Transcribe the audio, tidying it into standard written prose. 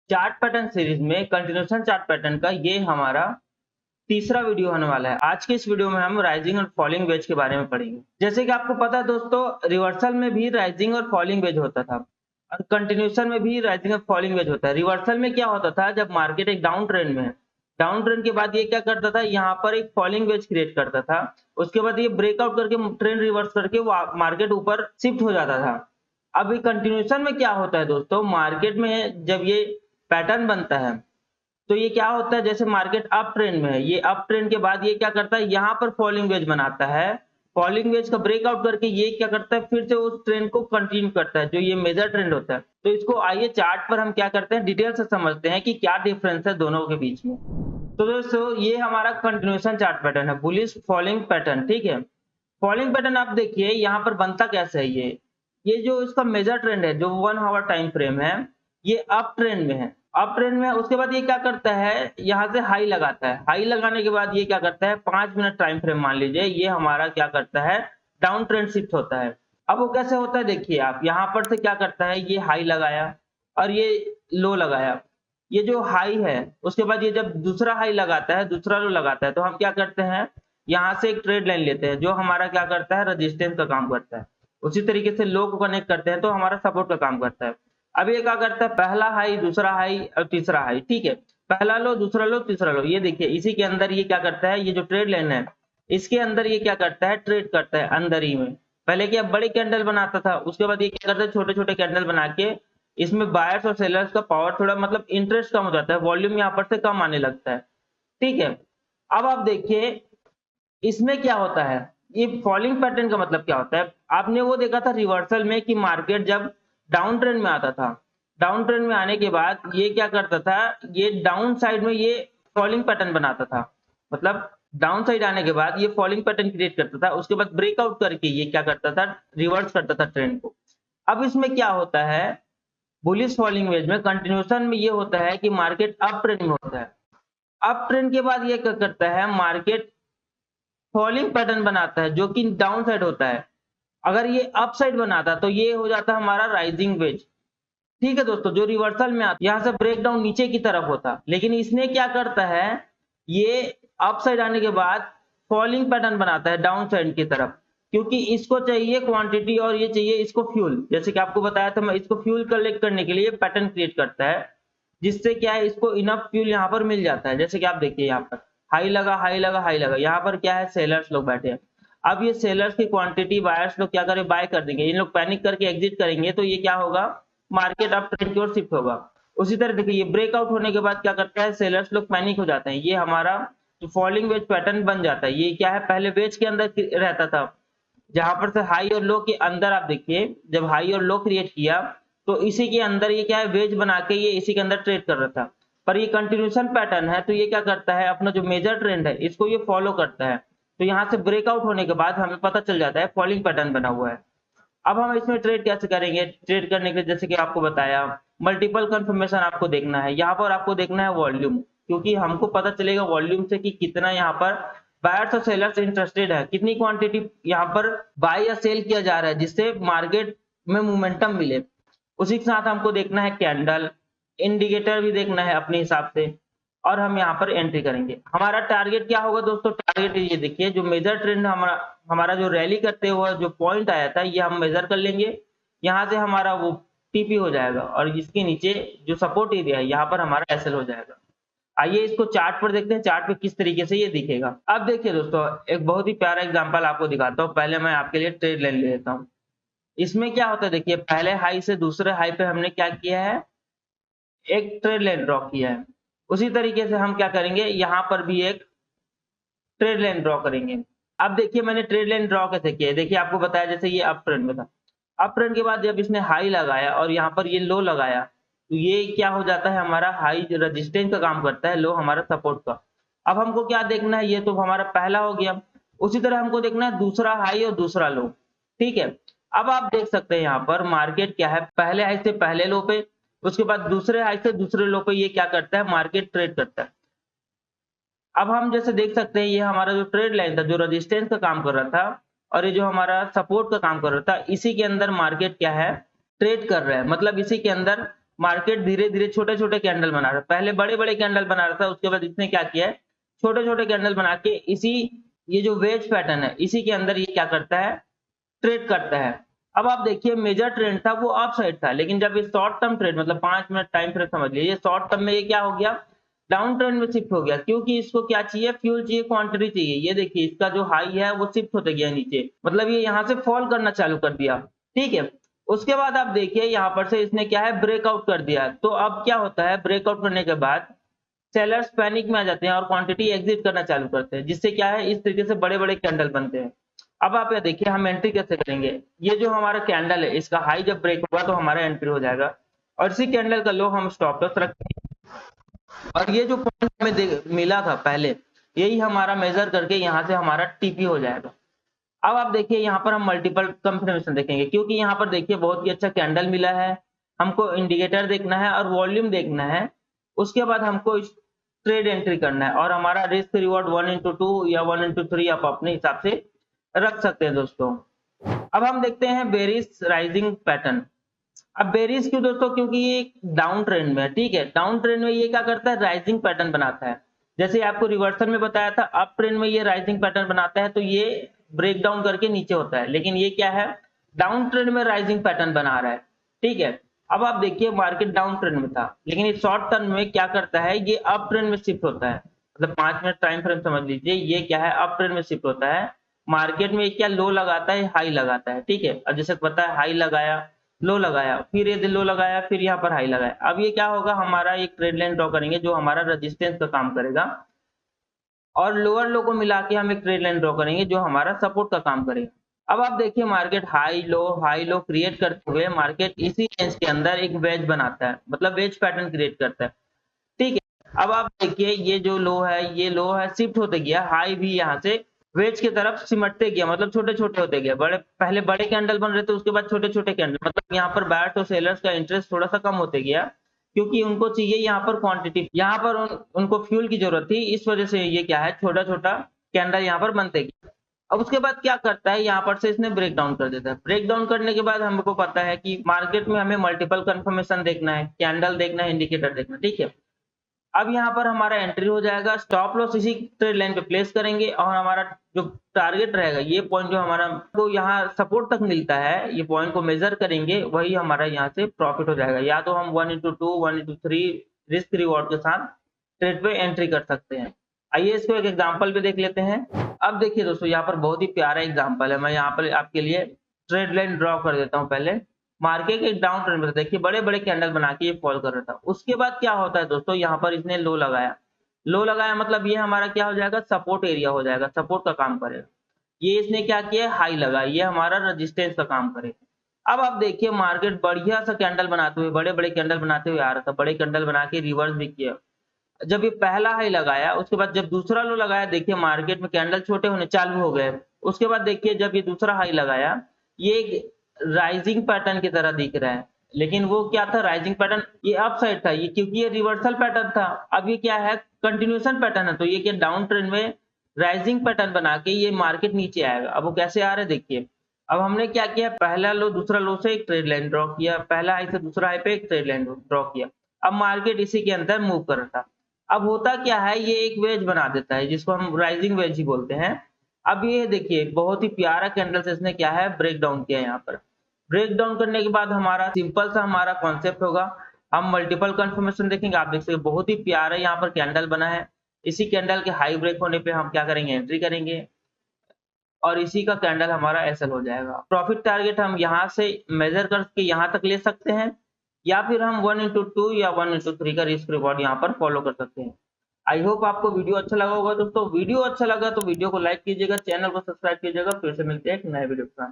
Chart pattern series में continuation chart pattern का ये हमारा तीसरा वीडियो होने वाला है। आज के इस वीडियो में हम राइजिंग और फॉलिंग वेज के बारे में पढ़ेंगे। जैसे कि आपको पता है दोस्तों, रिवर्सल में भी राइजिंग और फॉलिंग वेज होता था और कंटिन्यूएशन में भी राइजिंग और फॉलिंग वेज होता है। रिवर्सल में क्या होता था, जब मार्केट एक डाउन ट्रेंड में है, डाउन ट्रेंड के बाद ये क्या करता था, यहाँ पर एक फॉलिंग वेज क्रिएट करता था। उसके बाद ये ब्रेकआउट करके ट्रेंड रिवर्स करके मार्केट ऊपर शिफ्ट हो जाता था। अब कंटिन्यूएशन में क्या होता है दोस्तों, मार्केट में जब ये पैटर्न बनता है तो ये क्या होता है, जैसे मार्केट अप ट्रेंड में है, ये अप ट्रेंड के बाद ये क्या करता है, यहाँ पर फॉलिंग वेज बनाता है। फॉलिंग वेज का ब्रेकआउट करके ये क्या करता है, फिर से उस ट्रेंड को कंटिन्यू करता है, जो ये मेजर ट्रेंड होता है। तो इसको आइए चार्ट पर हम क्या करते हैं, डिटेल से समझते हैं कि क्या डिफरेंस है दोनों के बीच में। तो दोस्तों ये हमारा कंटिन्यूएशन चार्ट पैटर्न है, बुलिश फॉलिंग पैटर्न। ठीक है, फॉलिंग पैटर्न आप देखिए यहाँ पर बनता कैसे है। ये जो इसका मेजर ट्रेंड है, जो 1 आवर टाइम फ्रेम है, ये अप ट्रेंड में है, अप ट्रेंड में है। उसके बाद ये क्या करता है, यहाँ से हाई लगाता है, हाई लगाने के बाद ये क्या करता है, 5 मिनट टाइम फ्रेम मान लीजिए, ये हमारा क्या करता है, डाउन ट्रेंड शिफ्ट होता है। अब वो कैसे होता है देखिए आप, यहाँ पर से क्या करता है, ये हाई लगाया और ये लो लगाया, ये जो हाई है, उसके बाद ये जब दूसरा हाई लगाता है, दूसरा लो लगाता है, तो हम क्या करते हैं, यहाँ से एक ट्रेड लाइन लेते हैं, जो हमारा क्या करता है, रेजिस्टेंस का काम करता है। उसी तरीके से लो को कनेक्ट करते हैं तो हमारा सपोर्ट का काम करता है। अब ये क्या करता है, पहला हाई, दूसरा हाई और तीसरा हाई। ठीक है, पहला लो, दूसरा लो, तीसरा लो, ये देखिए इसी के अंदर ये क्या करता है, ये जो ट्रेड लाइन है, इसके अंदर ये क्या करता है, ट्रेड करता है अंदर ही में। पहले क्या बड़ी कैंडल बनाता था, उसके बाद ये क्या करता है, छोटे छोटे कैंडल बना के इसमें बायर्स और सेलर्स का पावर थोड़ा मतलब इंटरेस्ट कम हो जाता है, वॉल्यूम यहाँ पर से कम आने लगता है। ठीक है, अब आप देखिए इसमें क्या होता है, ये फॉलिंग पैटर्न का मतलब क्या होता है। आपने वो देखा था रिवर्सल में कि मार्केट जब डाउन ट्रेंड में आता था, डाउन ट्रेंड में आने के बाद ये क्या करता था, ये डाउन साइड में ये फॉलिंग पैटर्न बनाता था, मतलब डाउन साइड आने के बाद ये फॉलिंग पैटर्न क्रिएट करता था। उसके बाद ब्रेकआउट करके ये क्या करता था, रिवर्स करता था ट्रेंड को। अब इसमें क्या होता है, बुलिश फॉलिंग वेज में कंटिन्यूएशन में ये होता है कि मार्केट अप ट्रेंड में होता है, अप ट्रेंड के बाद ये क्या करता है, मार्केट फॉलिंग पैटर्न बनाता है जो कि डाउन साइड होता है। अगर ये अप साइड बनाता तो ये हो जाता हमारा राइजिंग वेज। ठीक है दोस्तों, जो रिवर्सल में आता यहाँ से ब्रेक डाउन नीचे की तरफ होता, लेकिन इसने क्या करता है, ये अप साइड आने के बाद फॉलिंग पैटर्न बनाता है डाउन साइड की तरफ, क्योंकि इसको चाहिए क्वांटिटी और ये चाहिए इसको फ्यूल। जैसे कि आपको बताया था, मैं इसको फ्यूल कलेक्ट करने के लिए पैटर्न क्रिएट करता है, जिससे क्या है, इसको इनफ फ्यूल यहाँ पर मिल जाता है। जैसे कि आप देखिए यहाँ पर हाई लगा, हाई लगा, हाई लगा, यहाँ पर क्या है, सेलर्स लोग बैठे हैं। अब ये सेलर्स की क्वांटिटी बायर्स लोग क्या करें, बाय कर देंगे, इन लोग पैनिक करके एग्जिट करेंगे, तो ये क्या होगा, मार्केट अप ट्रेंड की ओर शिफ्ट होगा। उसी तरह देखिए ये ब्रेकआउट होने के बाद क्या करता है, सेलर्स लोग पैनिक हो जाते हैं, ये हमारा जो फॉलिंग वेज पैटर्न बन जाता है। ये क्या है, पहले वेज के अंदर रहता था, जहां पर से हाई और लो के अंदर आप देखिए, जब हाई और लो क्रिएट किया तो इसी के अंदर ये क्या है, वेज बना के ये इसी के अंदर ट्रेड कर रहा था। पर ये कंटिन्यूएशन पैटर्न है, तो ये क्या करता है, अपना जो मेजर ट्रेंड है इसको ये फॉलो करता है। तो यहाँ से ब्रेकआउट होने के बाद हमें पता चल जाता है फॉलिंग पैटर्न बना हुआ है। अब हम इसमें ट्रेड कैसे करेंगे, ट्रेड करने के लिए जैसे कि आपको बताया, मल्टीपल कंफर्मेशन आपको देखना है, यहाँ पर आपको देखना है वॉल्यूम, क्योंकि हमको पता चलेगा वॉल्यूम से कि कितना यहाँ पर बायर्स और सेलर्स इंटरेस्टेड है, कितनी क्वांटिटी यहाँ पर बाय या सेल किया जा रहा है, जिससे मार्केट में मोमेंटम मिले। उसी के साथ हमको देखना है कैंडल, इंडिकेटर भी देखना है अपने हिसाब से, और हम यहाँ पर एंट्री करेंगे। हमारा टारगेट क्या होगा दोस्तों, टारगेट ये देखिए, जो मेजर ट्रेंड हमारा हमारा जो रैली करते हुए जो पॉइंट आया था, ये हम मेजर कर लेंगे। यहाँ से हमारा वो टीपी हो जाएगा और इसके नीचे जो सपोर्ट एरिया है, यहाँ पर हमारा एसएल हो जाएगा। आइए इसको चार्ट पर देखते हैं, चार्ट पे किस तरीके से ये दिखेगा। अब देखिए दोस्तों, एक बहुत ही प्यारा एग्जांपल आपको दिखाता हूँ। पहले मैं आपके लिए ट्रेड लाइन ले लेता हूँ। इसमें क्या होता है देखिए, पहले हाई से दूसरे हाई पे हमने क्या किया है, एक ट्रेड लाइन ड्रॉ किया है। उसी तरीके से हम क्या करेंगे, यहाँ पर भी एक ट्रेड लाइन ड्रॉ करेंगे। अब देखिए मैंने ट्रेड लाइन ड्रॉ कैसे किया है, देखिए आपको बताया जैसे ये अप ट्रेंड में था, अप ट्रेंड के बाद जब इसने हाई लगाया और यहाँ पर ये लो लगाया, तो ये क्या हो जाता है, हमारा हाई रेजिस्टेंस का काम करता है, लो हमारा सपोर्ट का। अब हमको क्या देखना है, ये तो हमारा पहला हो गया। उसी तरह हमको देखना है दूसरा हाई और दूसरा लो। ठीक है, अब आप देख सकते हैं यहाँ पर मार्केट क्या है, पहले हाई से पहले लो पे, उसके बाद दूसरे हाई से दूसरे लो पे ये क्या करता है, मार्केट ट्रेड करता है। अब हम जैसे देख सकते हैं, ये हमारा जो ट्रेड लाइन था, जो रेजिस्टेंस का काम कर रहा था और ये जो हमारा सपोर्ट का काम कर रहा था, इसी के अंदर मार्केट क्या है, ट्रेड कर रहा है। मतलब इसी के अंदर मार्केट धीरे धीरे छोटे छोटे कैंडल बना रहा है। पहले बड़े बड़े कैंडल बना रहा था, उसके बाद इसने क्या किया है, छोटे छोटे कैंडल बना के इसी ये जो वेज पैटर्न है इसी के अंदर ये क्या करता है, ट्रेड करता है। अब आप देखिए मेजर ट्रेंड था वो अप साइड था, लेकिन जब ये शॉर्ट टर्म ट्रेड मतलब 5 मिनट टाइम फ्रेम समझ लीजिए, ये शॉर्ट टर्म में ये क्या हो गया, डाउन ट्रेंड में शिफ्ट हो गया, क्योंकि इसको क्या चाहिए, फ्यूल चाहिए, क्वांटिटी चाहिए। ये देखिए इसका जो हाई है वो शिफ्ट होते गया नीचे, मतलब ये यहाँ से फॉल करना चालू कर दिया, ठीक है। उसके बाद आप देखिए यहाँ पर से इसने क्या है, ब्रेकआउट कर दिया। तो अब क्या होता है, ब्रेकआउट करने के बाद सेलर्स पैनिक में आ जाते हैं और क्वांटिटी एग्जिट करना चालू करते हैं, जिससे क्या है, इस तरीके से बड़े बड़े कैंडल बनते हैं। अब आप ये देखिए हम एंट्री कैसे करेंगे, ये जो हमारा कैंडल है इसका हाई जब ब्रेक हुआ तो हमारा एंट्री हो जाएगा, और इसी कैंडल का लो हम स्टॉप लॉस रखेंगे, और ये जो पॉइंट हमें मिला था पहले, यही हमारा मेजर करके यहाँ से हमारा टीपी हो जाएगा। अब आप देखिए यहाँ पर हम मल्टीपल कंफर्मेशन देखेंगे, क्योंकि यहाँ पर देखिए बहुत ही अच्छा कैंडल मिला है, हमको इंडिकेटर देखना है और वॉल्यूम देखना है। उसके बाद हमको ट्रेड एंट्री करना है, और हमारा रिस्क रिवॉर्ड 1:2 या 1:3 आप अपने हिसाब से रख सकते हैं दोस्तों। अब हम देखते हैं बेरिश राइजिंग पैटर्न। अब बेरिश क्यों दोस्तों, क्योंकि ये डाउन ट्रेंड में है, ठीक है। डाउन ट्रेंड में ये क्या करता है, राइजिंग पैटर्न बनाता है। जैसे आपको रिवर्सल में बताया था, अप ट्रेंड में ये राइजिंग पैटर्न बनाता है तो ये ब्रेक डाउन करके नीचे होता है, लेकिन ये क्या है, डाउन ट्रेंड में राइजिंग पैटर्न बना रहा है, ठीक है। अब आप देखिए मार्केट डाउन ट्रेंड में था, लेकिन इस शॉर्ट टर्म में क्या करता है, ये अप ट्रेंड में शिफ्ट होता है, मतलब 5 मिनट टाइम फ्रेम समझ लीजिए, ये क्या है, अप ट्रेंड में शिफ्ट होता है। मार्केट में क्या लो लगाता है, हाई लगाता है, ठीक है। अब जैसे पता है हाई लगाया, लो लगाया, फिर ये लो लगाया, फिर यहाँ पर हाई लगाया। अब ये क्या होगा, हमारा एक ट्रेड लाइन ड्रॉ करेंगे जो हमारा रेजिस्टेंस का काम करेगा, और लोअर लो को मिला के हम एक ट्रेड लाइन ड्रॉ करेंगे जो हमारा सपोर्ट का काम करेगा। अब आप देखिए मार्केट हाई लो क्रिएट करते हुए मार्केट इसी रेंज के अंदर एक वेज बनाता है, मतलब वेज पैटर्न क्रिएट करता है, ठीक है। अब आप देखिए ये जो लो है, ये लो है, शिफ्ट होते गया, हाई भी यहाँ से वेज की तरफ सिमटते गया, मतलब छोटे छोटे होते गए, बड़े पहले बड़े कैंडल बन रहे थे, उसके बाद छोटे छोटे कैंडल, मतलब यहाँ पर बायर्स और सेलर्स का इंटरेस्ट थोड़ा सा कम होते गया, क्योंकि उनको चाहिए यहाँ पर क्वांटिटी, यहाँ पर उनको फ्यूल की जरूरत थी, इस वजह से ये क्या है, छोटा छोटा कैंडल यहाँ पर बनते गए। अब उसके बाद क्या करता है, यहाँ पर से इसने ब्रेक डाउन कर देता है। ब्रेक डाउन करने के बाद हमको पता है कि मार्केट में हमें मल्टीपल कंफर्मेशन देखना है, कैंडल देखना है, इंडिकेटर देखना है, ठीक है। अब यहाँ पर हमारा एंट्री हो जाएगा, स्टॉप लॉस इसी ट्रेड लाइन पे प्लेस करेंगे, और हमारा जो टारगेट रहेगा, ये पॉइंट जो हमारा को यहाँ सपोर्ट तक मिलता है, ये पॉइंट को मेजर करेंगे, वही हमारा यहाँ से प्रॉफिट हो जाएगा। या तो हम 1:2 1:3 रिस्क रिवॉर्ड के साथ ट्रेड पे एंट्री कर सकते हैं। आइए इसको एक एग्जांपल पे देख लेते हैं। अब देखिए दोस्तों यहाँ पर बहुत ही प्यारा एग्जांपल है, मैं यहाँ पर आपके लिए ट्रेड लाइन ड्रॉ कर देता हूँ। पहले मार्केट एक डाउन ट्रेंड में था, देखिए बड़े बड़े कैंडल बना के ये फॉल कर रहा था। उसके बाद क्या होता है दोस्तों, यहाँ पर इसने लो लगाया, लो लगाया मतलब ये हमारा क्या हो जाएगा, सपोर्ट एरिया हो जाएगा, सपोर्ट का काम करेगा। ये इसने क्या किया, हाई लगा, ये हमारा रेजिस्टेंस का काम करेगा। अब आप देखिए मार्केट बढ़िया सा कैंडल बनाते हुए, बड़े बड़े कैंडल बनाते हुए आ रहा था, बड़े कैंडल बना के रिवर्स भी किया। जब ये पहला हाई लगाया, उसके बाद जब दूसरा लो लगाया, देखिए मार्केट में कैंडल छोटे होने चालू हो गए। उसके बाद देखिए जब ये दूसरा हाई लगाया, ये राइजिंग पैटर्न की तरह दिख रहा है, लेकिन वो क्या था, राइजिंग पैटर्न, ये अप साइड था, ये क्योंकि ये रिवर्सल पैटर्न था। अब ये क्या है, कंटिन्यूएशन पैटर्न है, तो ये क्या डाउन ट्रेंड में राइजिंग पैटर्न बना के ये मार्केट नीचे आएगा। अब वो कैसे आ रहा है देखिए, अब हमने क्या किया, पहला लो दूसरा लो से एक ट्रेड लाइन ड्रॉ किया, पहला हाई से दूसरा हाई पे एक ट्रेड लाइन ड्रॉ किया। अब मार्केट इसी के अंदर मूव कर रहा था। अब होता क्या है, ये एक वेज बना देता है, जिसको हम राइजिंग वेज ही बोलते हैं। अब ये देखिए बहुत ही प्यारा कैंडल से इसने क्या है, ब्रेक डाउन किया। यहाँ पर ब्रेक डाउन करने के बाद हमारा सिंपल सा हमारा कॉन्सेप्ट होगा, हम मल्टीपल कंफर्मेशन देखेंगे। आप देख सकते बहुत ही प्यारा यहाँ पर कैंडल बना है। इसी कैंडल के हाई ब्रेक होने पे हम क्या करेंगे, एंट्री करेंगे, और इसी का कैंडल हमारा एसएल हो जाएगा। प्रॉफिट टारगेट हम यहाँ से मेजर करके यहाँ तक ले सकते हैं, या फिर हम 1:2 या 1:3 का रिस्क रिवॉर्ड यहाँ पर फॉलो कर सकते हैं। आई होप आपको वीडियो अच्छा लगा होगा दोस्तों। वीडियो अच्छा लगा तो वीडियो को लाइक कीजिएगा, चैनल को सब्सक्राइब कीजिएगा। फिर से मिलते हैं एक नए वीडियो के साथ।